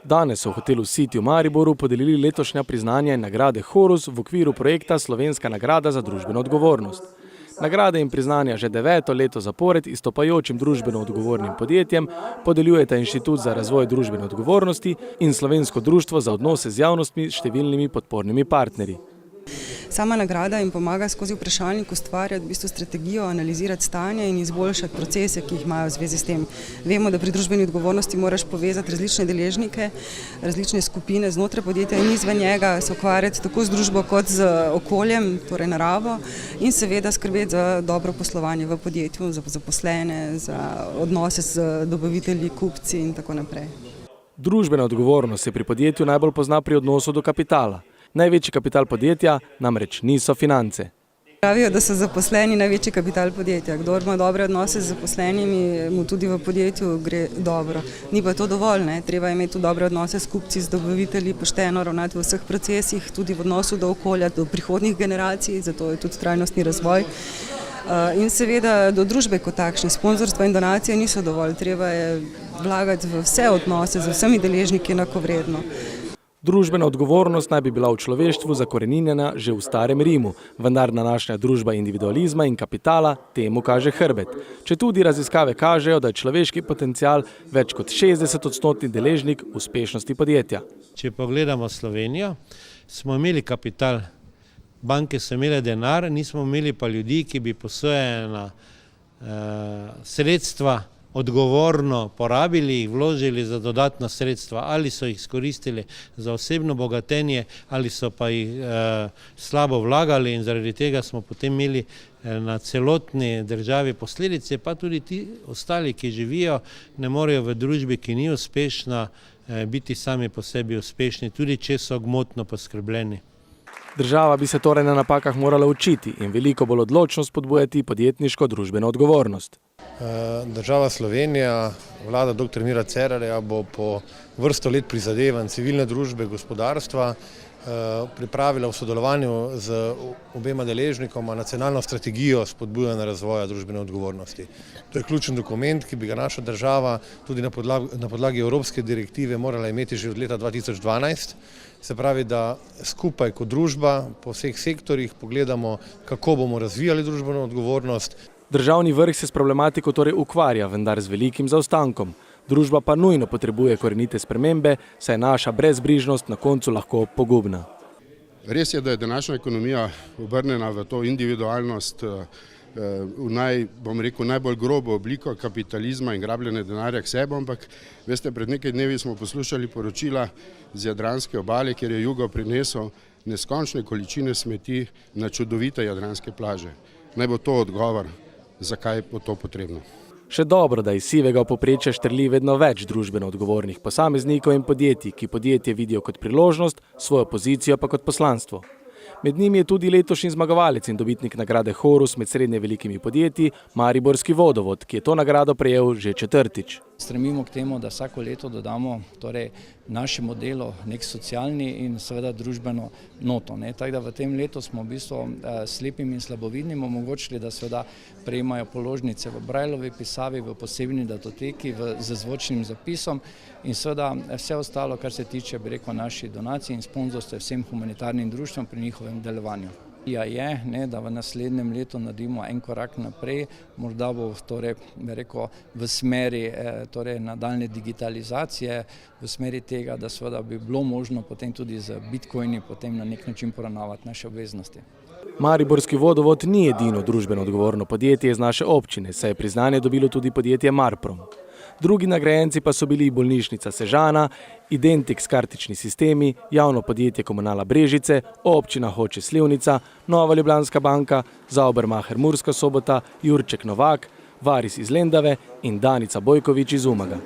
Danes so v hotelu City v Mariboru podelili letošnja priznanja in nagrade Horus v okviru projekta Slovenska nagrada za družbeno odgovornost. Nagrade in priznanja že 9. leto zapored izstopajočim družbeno odgovornim podjetjem podeljujeta Inštitut za razvoj družbene odgovornosti in Slovensko društvo za odnose z javnostmi s številnimi podpornimi partnerji. Sama nagrada jim pomaga skozi vprašalnik ustvarjati v bistvu strategijo, analizirati stanje in izboljšati procese, ki jih imajo v zvezi s tem. Vemo, da pri družbeni odgovornosti moraš povezati različne deležnike, različne skupine znotraj podjetja in izven njega se ukvarjati tako z družbo kot z okoljem, torej naravo, in seveda skrbeti za dobro poslovanje v podjetju, za zaposlene, za odnose z dobavitelji, kupci in tako naprej. Družbena odgovornost se pri podjetju najbolj pozna pri odnosu do kapitala. Največji kapital podjetja namreč niso finance. Pravijo, da so zaposleni največji kapital podjetja. Kdor ima dobre odnose z zaposlenimi, mu tudi v podjetju gre dobro. Ni pa to dovolj, ne? Treba imeti tudi dobre odnose s kupci, z dobavitelji, pošteno ravnati v vseh procesih, tudi v odnosu do okolja, do prihodnjih generacij, zato je tudi trajnostni razvoj. In seveda do družbe kot takšne. Sponzorstva in donacije niso dovolj. Treba je vlagati v vse odnose z vsemi deležniki enakovredno. Družbena odgovornost naj bi bila v človeštvu zakoreninjena že v starem Rimu, vendar današnja družba individualizma in kapitala temu kaže hrbet. Četudi raziskave kažejo, da je človeški potencial več kot 60% deležnik uspešnosti podjetja. Če pogledamo Slovenijo, smo imeli kapital, banke so imele denar, nismo imeli pa ljudi, ki bi posojena sredstva odgovorno porabili, jih vložili za dodatna sredstva, ali so jih izkoristili za osebno bogatenje, ali so pa jih slabo vlagali in zaradi tega smo potem imeli na celotni državi posledice, pa tudi ti ostali, ki živijo, ne morejo v družbi, ki ni uspešna, biti sami po sebi uspešni, tudi če so gmotno poskrbljeni. Država bi se torej na napakah morala učiti in veliko bolj odločno spodbujati podjetniško družbeno odgovornost. Država Slovenija, vlada dr. Mira Cerarja bo po vrsto let prizadevanj civilne družbe, gospodarstva pripravila v sodelovanju z obema deležnikoma nacionalno strategijo spodbujanja razvoja družbene odgovornosti. To je ključen dokument, ki bi ga naša država tudi na podlagi evropske direktive morala imeti že od leta 2012. Se pravi, da skupaj kot družba po vseh sektorjih pogledamo, kako bomo razvijali družbeno odgovornost. Državni vrh se s problematiko torej ukvarja, vendar z velikim zaostankom. Družba pa nujno potrebuje korenite spremembe, saj je naša brezbrižnost na koncu lahko pogubna. Res je, da je današnja ekonomija obrnjena v to individualnost, v najbolj grobo obliko kapitalizma in grabljene denarja k sebi, ampak veste, pred nekaj dnevi smo poslušali poročila z Jadranske obale, kjer je Jugo prinesel neskončne količine smeti na čudovite jadranske plaže. Naj bo to odgovor, zakaj bo to potrebno. Še dobro, da iz sivega povprečja štrli vedno več družbeno odgovornih posameznikov in podjetij, ki podjetje vidijo kot priložnost, svojo pozicijo pa kot poslanstvo. Med njimi je tudi letošnji zmagovalec in dobitnik nagrade Horus med srednje velikimi podjetji, Mariborski vodovod, ki je to nagrado prejel že 4. Stremimo k temu, da vsako leto dodamo našemu delu nek socialni in seveda družbeno noto. Tako da v tem letu smo v bistvu slepim in slabovidnim omogočili, da seveda prejemajo položnice v brajlovi pisavi, v posebni datoteki, z zvočnim zapisom in seveda vse ostalo, kar se tiče, bi rekel, naših donacij in sponzorstev vsem humanitarnim društvom pri njihovem delovanju. Je, da v naslednjem letu naredimo en korak naprej, morda bo v smeri nadaljne digitalizacije, v smeri tega, da seveda bi bilo možno potem tudi z bitcoini potem na nek način poravnavati naše obveznosti. Mariborski vodovod ni edino družbeno odgovorno podjetje iz naše občine, saj je priznanje dobilo tudi podjetje Marprom. Drugi nagrajenci pa so bili bolnišnica Sežana, Identix kartični sistemi, javno podjetje Komunala Brežice, občina Hoče - Slivnica, Nova Ljubljanska banka, Zaubermacher Murska Sobota, Jurček Novak, Varis iz Lendave in Danica Bojkovič iz Umaga.